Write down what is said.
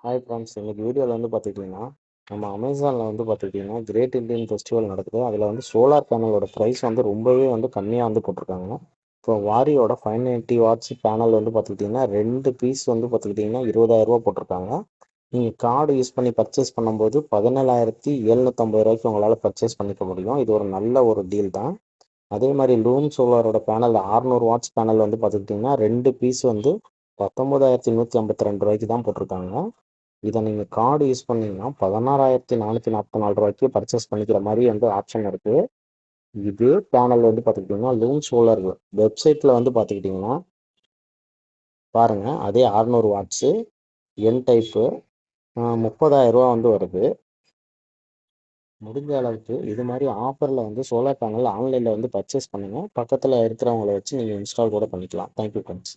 Hi friends, இன்னைக்கு வீடியோவில் பார்த்துக்கிட்டிங்கன்னா நம்ம அமேசானில் பார்த்துக்கிட்டிங்கன்னா கிரேட் இண்டியன் ஃபெஸ்டிவல் நடக்குது. அதில் சோலார் பேனலோட ப்ரைஸ் ரொம்பவே கம்மியாக போட்டிருக்காங்க. இப்போ வாரியோட 590 வாட்ஸ் பேனல் பார்த்துக்கிட்டிங்கன்னா 2 பீஸ் பார்த்துக்கிட்டிங்கன்னா 20,000 போட்டிருக்காங்க. நீங்கள் கார்டு யூஸ் பண்ணி பர்ச்சேஸ் பண்ணும்போது 17,750 ரூபாய்க்கு உங்களால் பர்ச்சேஸ் பண்ணிக்க முடியும். இது ஒரு நல்ல ஒரு டீல் தான். அதே மாதிரி லூம் சோலாரோட பேனல் 600 வாட்ஸ் பேனல் பார்த்துக்கிட்டிங்கன்னா 2 பீஸ் 19,152 ரூபாய்க்கு தான் போட்டிருக்காங்க. இதை நீங்கள் கார்டு யூஸ் பண்ணீங்கன்னா 16,444 ரூபாய்க்கு பர்ச்சேஸ் பண்ணிக்கிற மாதிரி ஆப்ஷன் இருக்குது. இதே பேனல் பார்த்துக்கிட்டிங்கன்னா லூம் சோலார் வெப்சைட்டில் பார்த்துக்கிட்டிங்கன்னா பாருங்கள், அதே 600 வாட்ஸு என் டைப்பு 30,000 ரூபா வருது. முடிஞ்ச அளவுக்கு இது மாதிரி ஆஃபரில் சோலார் பேனல் ஆன்லைனில் பர்ச்சேஸ் பண்ணுங்கள். பக்கத்தில் இருக்கிறவங்கள வச்சு நீங்கள் இன்ஸ்டால் கூட பண்ணிக்கலாம். Thank you friends.